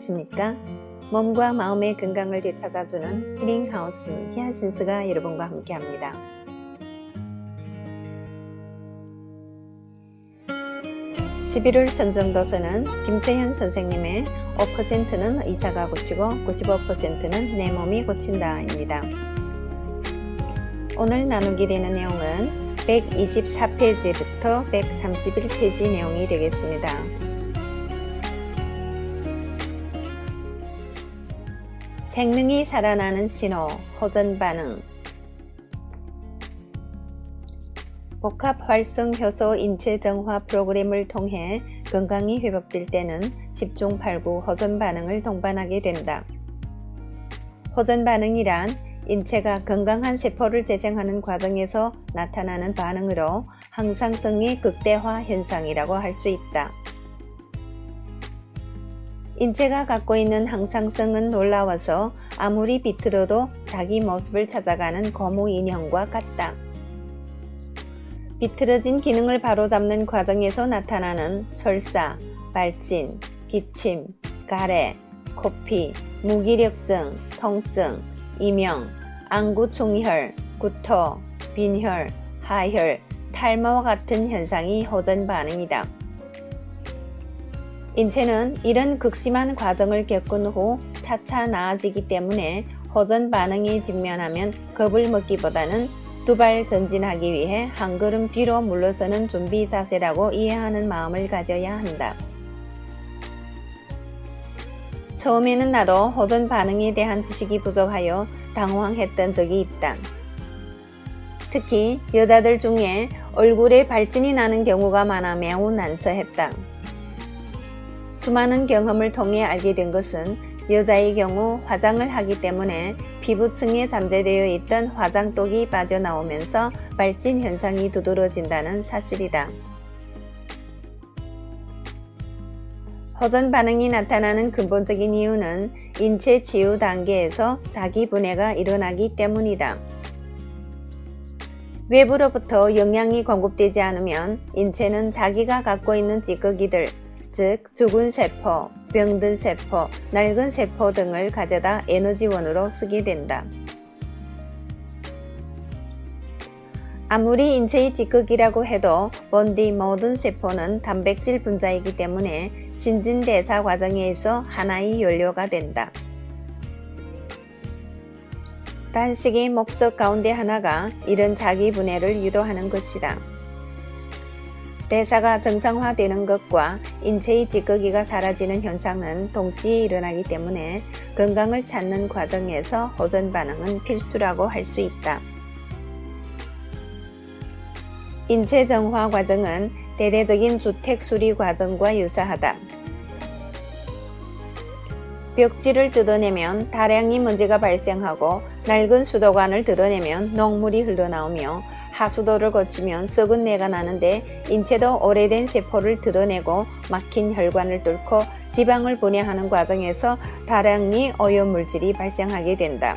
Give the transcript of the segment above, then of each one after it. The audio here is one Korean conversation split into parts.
안녕하십니까? 몸과 마음의 건강을 되찾아주는 힐링하우스 히아신스가 여러분과 함께합니다. 11월 선정도서는 김세현 선생님의 5%는 의사가 고치고 95%는 내 몸이 고친다 입니다. 오늘 나누게 되는 내용은 124페이지부터 131페이지 내용이 되겠습니다. 생명이 살아나는 신호, 호전반응. 복합활성효소 인체정화 프로그램을 통해 건강이 회복될 때는 집중팔구 호전반응을 동반하게 된다. 호전반응이란 인체가 건강한 세포를 재생하는 과정에서 나타나는 반응으로 항상성의 극대화 현상이라고 할 수 있다. 인체가 갖고 있는 항상성은 놀라워서 아무리 비틀어도 자기 모습을 찾아가는 고무 인형과 같다. 비틀어진 기능을 바로잡는 과정에서 나타나는 설사, 발진, 기침, 가래, 코피, 무기력증, 통증, 이명, 안구충혈, 구토, 빈혈, 하혈, 탈모와 같은 현상이 호전 반응이다. 인체는 이런 극심한 과정을 겪은 후 차차 나아지기 때문에 호전 반응에 직면하면 겁을 먹기보다는 두 발 전진하기 위해 한 걸음 뒤로 물러서는 준비 자세라고 이해하는 마음을 가져야 한다. 처음에는 나도 호전 반응에 대한 지식이 부족하여 당황했던 적이 있다. 특히 여자들 중에 얼굴에 발진이 나는 경우가 많아 매우 난처했다. 수많은 경험을 통해 알게 된 것은 여자의 경우 화장을 하기 때문에 피부층에 잠재되어 있던 화장독이 빠져나오면서 발진 현상이 두드러진다는 사실이다. 호전 반응이 나타나는 근본적인 이유는 인체 치유 단계에서 자기 분해가 일어나기 때문이다. 외부로부터 영양이 공급되지 않으면 인체는 자기가 갖고 있는 찌꺼기들, 즉 죽은 세포, 병든 세포, 낡은 세포 등을 가져다 에너지원으로 쓰게 된다. 아무리 인체의 찌꺼기라고 해도 본디 모든 세포는 단백질 분자이기 때문에 신진대사 과정에 있어 하나의 연료가 된다. 단식의 목적 가운데 하나가 이런 자기 분해를 유도하는 것이다. 대사가 정상화되는 것과 인체의 찌꺼기가 사라지는 현상은 동시에 일어나기 때문에 건강을 찾는 과정에서 호전 반응은 필수라고 할 수 있다. 인체 정화 과정은 대대적인 주택 수리 과정과 유사하다. 벽지를 뜯어내면 다량의 먼지가 발생하고 낡은 수도관을 드러내면 녹물이 흘러나오며 하수도를 거치면 썩은 내가 나는데 인체도 오래된 세포를 드러내고 막힌 혈관을 뚫고 지방을 분해하는 과정에서 다량의 오염물질이 발생하게 된다.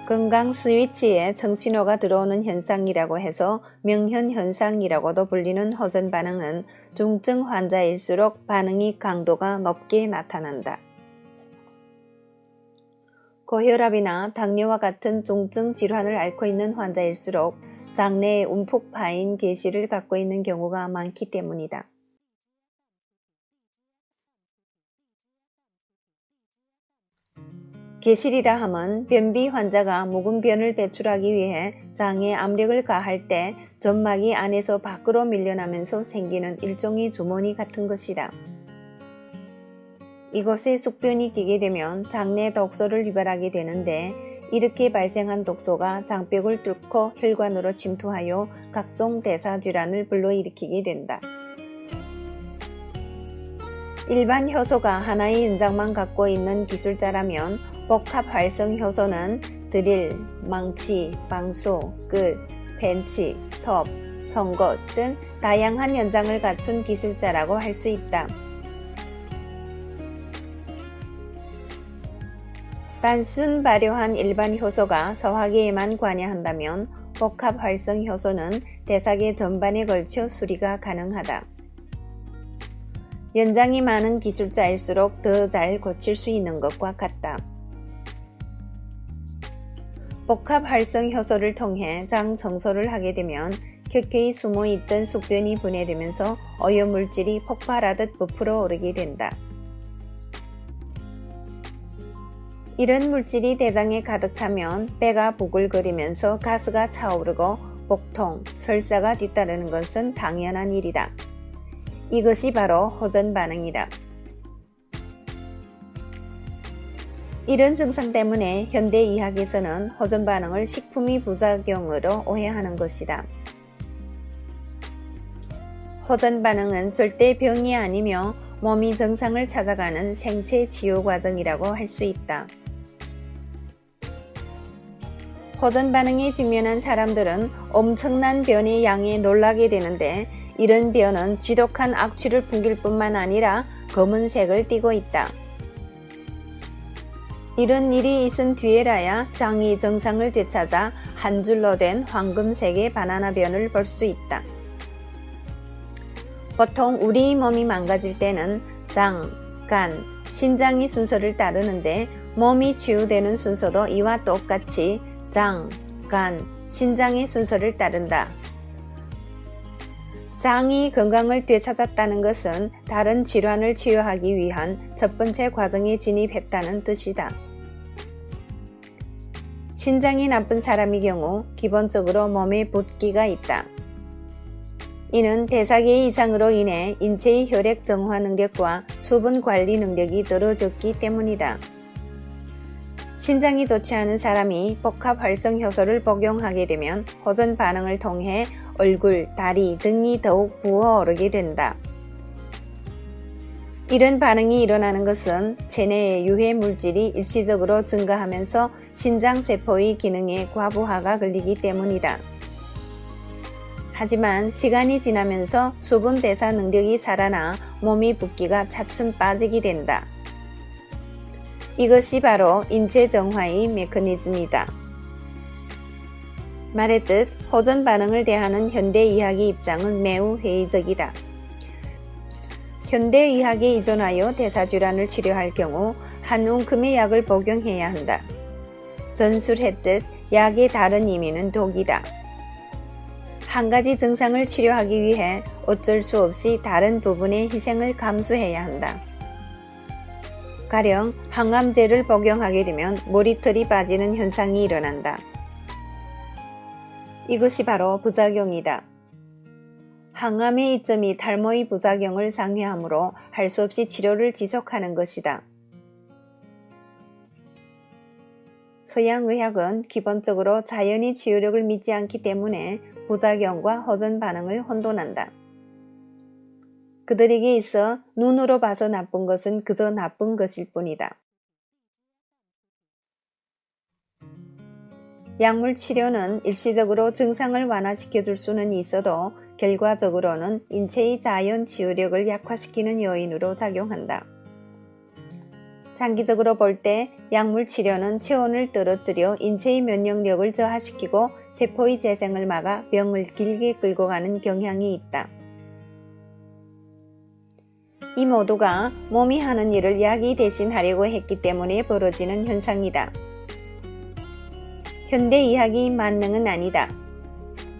건강 스위치에 정신호가 들어오는 현상이라고 해서 명현현상이라고도 불리는 호전 반응은 중증 환자일수록 반응의 강도가 높게 나타난다. 고혈압이나 당뇨와 같은 중증 질환을 앓고 있는 환자일수록 장내에 움푹 파인 괴실을 갖고 있는 경우가 많기 때문이다. 괴실이라 함은 변비 환자가 묵은 변을 배출하기 위해 장에 압력을 가할 때 점막이 안에서 밖으로 밀려나면서 생기는 일종의 주머니 같은 것이다. 이곳에 숙변이 끼게 되면 장내 독소를 유발하게 되는데 이렇게 발생한 독소가 장벽을 뚫고 혈관으로 침투하여 각종 대사질환을 불러일으키게 된다. 일반 효소가 하나의 연장만 갖고 있는 기술자라면 복합활성효소는 드릴, 망치, 방수, 끝, 펜치, 톱, 송곳 등 다양한 연장을 갖춘 기술자라고 할 수 있다. 단순 발효한 일반 효소가 소화기에만 관여한다면 복합활성효소는 대사계 전반에 걸쳐 수리가 가능하다. 연장이 많은 기술자일수록 더 잘 고칠 수 있는 것과 같다. 복합 활성 효소를 통해 장 청소를 하게 되면 켜켜이 숨어있던 숙변이 분해되면서 오염물질이 폭발하듯 부풀어 오르게 된다. 이런 물질이 대장에 가득 차면 배가 부글거리면서 가스가 차오르고 복통, 설사가 뒤따르는 것은 당연한 일이다. 이것이 바로 호전 반응이다. 이런 증상 때문에 현대의학에서는 호전 반응을 식품의 부작용으로 오해하는 것이다. 호전 반응은 절대 병이 아니며 몸이 정상을 찾아가는 생체 치유 과정이라고 할 수 있다. 호전 반응에 직면한 사람들은 엄청난 변의 양에 놀라게 되는데 이런 변은 지독한 악취를 풍길 뿐만 아니라 검은색을 띠고 있다. 이런 일이 있은 뒤에라야 장이 정상을 되찾아 한 줄로 된 황금색의 바나나 변을 볼 수 있다. 보통 우리 몸이 망가질 때는 장, 간, 신장이 순서를 따르는데 몸이 치유되는 순서도 이와 똑같이 장, 간, 신장의 순서를 따른다. 장이 건강을 되찾았다는 것은 다른 질환을 치유하기 위한 첫 번째 과정에 진입했다는 뜻이다. 신장이 나쁜 사람의 경우 기본적으로 몸에 붓기가 있다. 이는 대사계 이상으로 인해 인체의 혈액 정화 능력과 수분 관리 능력이 떨어졌기 때문이다. 신장이 좋지 않은 사람이 복합 활성 효소를 복용하게 되면 호전 반응을 통해 얼굴, 다리 등이 더욱 부어오르게 된다. 이런 반응이 일어나는 것은 체내의 유해 물질이 일시적으로 증가하면서 신장세포의 기능에 과부하가 걸리기 때문이다. 하지만 시간이 지나면서 수분 대사 능력이 살아나 몸의 붓기가 차츰 빠지게 된다. 이것이 바로 인체 정화의 메커니즘이다. 말했듯 호전 반응을 대하는 현대의학의 입장은 매우 회의적이다. 현대의학에 의존하여 대사질환을 치료할 경우 한 움큼의 약을 복용해야 한다. 전술했듯 약의 다른 의미는 독이다. 한 가지 증상을 치료하기 위해 어쩔 수 없이 다른 부분의 희생을 감수해야 한다. 가령 항암제를 복용하게 되면 머리털이 빠지는 현상이 일어난다. 이것이 바로 부작용이다. 항암의 이점이 탈모의 부작용을 상회하므로 할 수 없이 치료를 지속하는 것이다. 서양의학은 기본적으로 자연의 치유력을 믿지 않기 때문에 부작용과 호전 반응을 혼돈한다. 그들에게 있어 눈으로 봐서 나쁜 것은 그저 나쁜 것일 뿐이다. 약물 치료는 일시적으로 증상을 완화시켜 줄 수는 있어도 결과적으로는 인체의 자연 치유력을 약화시키는 요인으로 작용한다. 장기적으로 볼 때 약물 치료는 체온을 떨어뜨려 인체의 면역력을 저하시키고 세포의 재생을 막아 병을 길게 끌고 가는 경향이 있다. 이 모두가 몸이 하는 일을 약이 대신하려고 했기 때문에 벌어지는 현상이다. 현대의학이 만능은 아니다.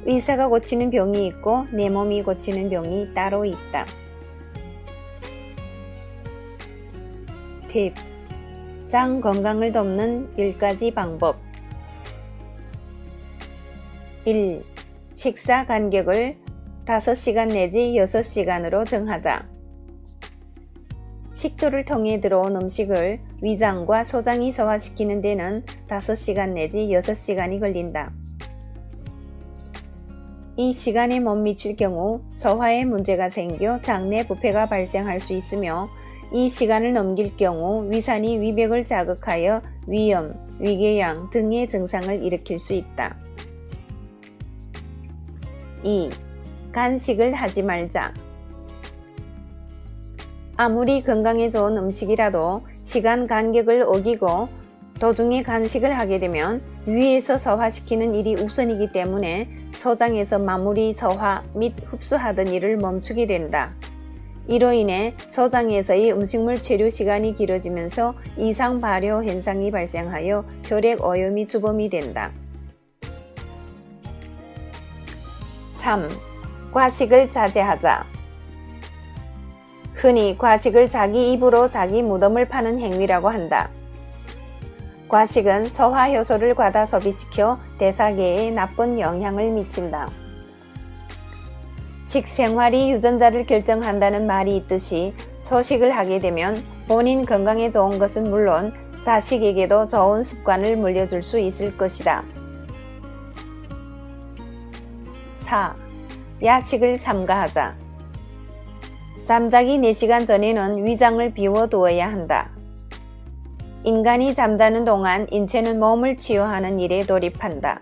의사가 고치는 병이 있고 내 몸이 고치는 병이 따로 있다. 팁. 장 건강을 돕는 10가지 방법. 1. 식사 간격을 5시간 내지 6시간으로 정하자. 식도를 통해 들어온 음식을 위장과 소장이 소화시키는 데는 5시간 내지 6시간이 걸린다. 이 시간에 못 미칠 경우 소화에 문제가 생겨 장내 부패가 발생할 수 있으며 이 시간을 넘길 경우 위산이 위벽을 자극하여 위염, 위궤양 등의 증상을 일으킬 수 있다. 2. 간식을 하지 말자. 아무리 건강에 좋은 음식이라도 시간 간격을 어기고 도중에 간식을 하게 되면 위에서 소화시키는 일이 우선이기 때문에 소장에서 마무리 소화 및 흡수하던 일을 멈추게 된다. 이로 인해 소장에서의 음식물 체류 시간이 길어지면서 이상 발효 현상이 발생하여 혈액 오염이 주범이 된다. 3. 과식을 자제하자. 흔히 과식을 자기 입으로 자기 무덤을 파는 행위라고 한다. 과식은 소화 효소를 과다 소비시켜 대사계에 나쁜 영향을 미친다. 식생활이 유전자를 결정한다는 말이 있듯이 소식을 하게 되면 본인 건강에 좋은 것은 물론 자식에게도 좋은 습관을 물려줄 수 있을 것이다. 4. 야식을 삼가하자. 잠자기 4시간 전에는 위장을 비워두어야 한다. 인간이 잠자는 동안 인체는 몸을 치유하는 일에 돌입한다.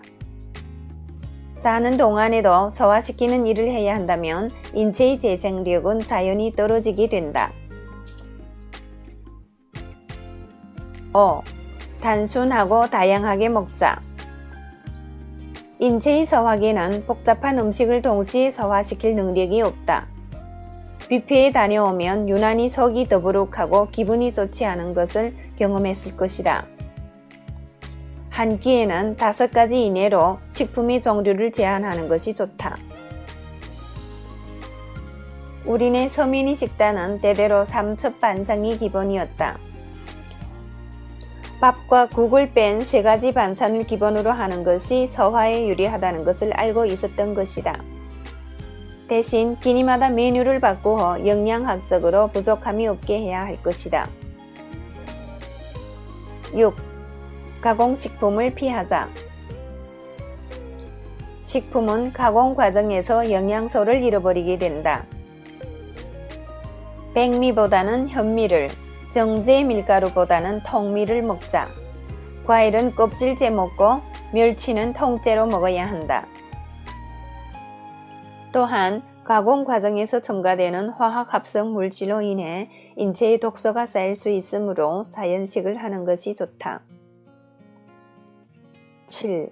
자는 동안에도 소화시키는 일을 해야 한다면 인체의 재생력은 자연히 떨어지게 된다. 5. 단순하고 다양하게 먹자. 인체의 소화기는 복잡한 음식을 동시에 소화시킬 능력이 없다. 뷔페에 다녀오면 유난히 속이 더부룩하고 기분이 좋지 않은 것을 경험했을 것이다. 한 끼에는 5가지 이내로 식품의 종류를 제한하는 것이 좋다. 우리네 서민의 식단은 대대로 삼첩 반상이 기본이었다. 밥과 국을 뺀 3가지 반찬을 기본으로 하는 것이 소화에 유리하다는 것을 알고 있었던 것이다. 대신 끼니마다 메뉴를 바꾸어 영양학적으로 부족함이 없게 해야 할 것이다. 6. 가공식품을 피하자. 식품은 가공 과정에서 영양소를 잃어버리게 된다. 백미보다는 현미를, 정제 밀가루보다는 통밀을 먹자. 과일은 껍질째 먹고 멸치는 통째로 먹어야 한다. 또한 가공 과정에서 첨가되는 화학 합성 물질로 인해 인체에 독소가 쌓일 수 있으므로 자연식을 하는 것이 좋다. 7.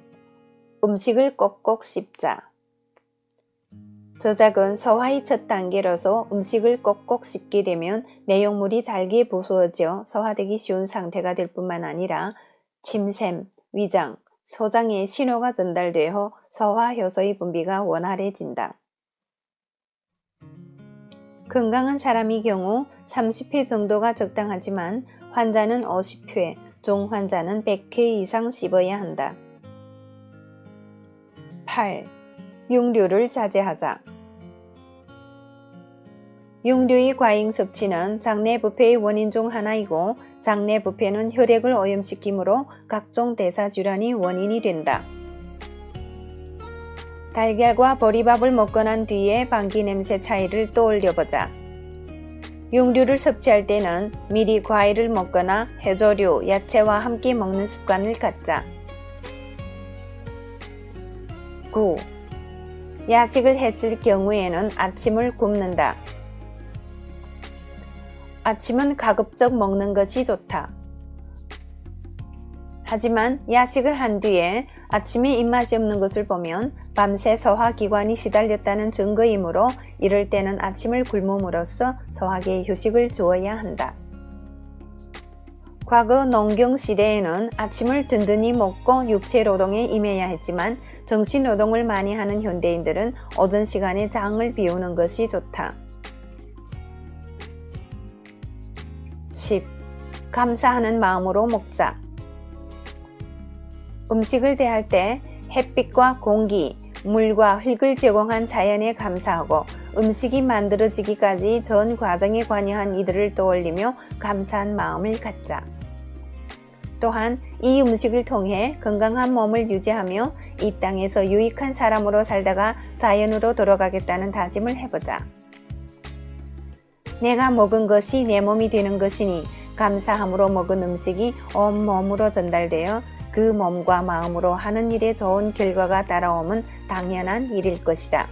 음식을 꼭꼭 씹자. 저작은 소화의 첫 단계로서 음식을 꼭꼭 씹게 되면 내용물이 잘게 부수어져 소화되기 쉬운 상태가 될 뿐만 아니라 침샘, 위장, 소장에 신호가 전달되어 소화 효소의 분비가 원활해진다. 건강한 사람의 경우 30회 정도가 적당하지만 환자는 50회, 중환자는 100회 이상 씹어야 한다. 8. 육류를 자제하자. 육류의 과잉 섭취는 장내 부패의 원인 중 하나이고 장내 부패는 혈액을 오염시키므로 각종 대사질환의 원인이 된다. 달걀과 보리밥을 먹고 난 뒤에 방귀 냄새 차이를 떠올려보자. 육류를 섭취할 때는 미리 과일을 먹거나 해조류, 야채와 함께 먹는 습관을 갖자. 9. 야식을 했을 경우에는 아침을 굶는다. 아침은 가급적 먹는 것이 좋다. 하지만 야식을 한 뒤에 아침에 입맛이 없는 것을 보면 밤새 소화기관이 시달렸다는 증거이므로 이럴 때는 아침을 굶음으로써 소화기에 휴식을 주어야 한다. 과거 농경시대에는 아침을 든든히 먹고 육체노동에 임해야 했지만 정신노동을 많이 하는 현대인들은 오전 시간에 장을 비우는 것이 좋다. 10. 감사하는 마음으로 먹자. 음식을 대할 때 햇빛과 공기, 물과 흙을 제공한 자연에 감사하고 음식이 만들어지기까지 전 과정에 관여한 이들을 떠올리며 감사한 마음을 갖자. 또한 이 음식을 통해 건강한 몸을 유지하며 이 땅에서 유익한 사람으로 살다가 자연으로 돌아가겠다는 다짐을 해보자. 내가 먹은 것이 내 몸이 되는 것이니 감사함으로 먹은 음식이 온몸으로 전달되어 그 몸과 마음으로 하는 일에 좋은 결과가 따라오면 당연한 일일 것이다.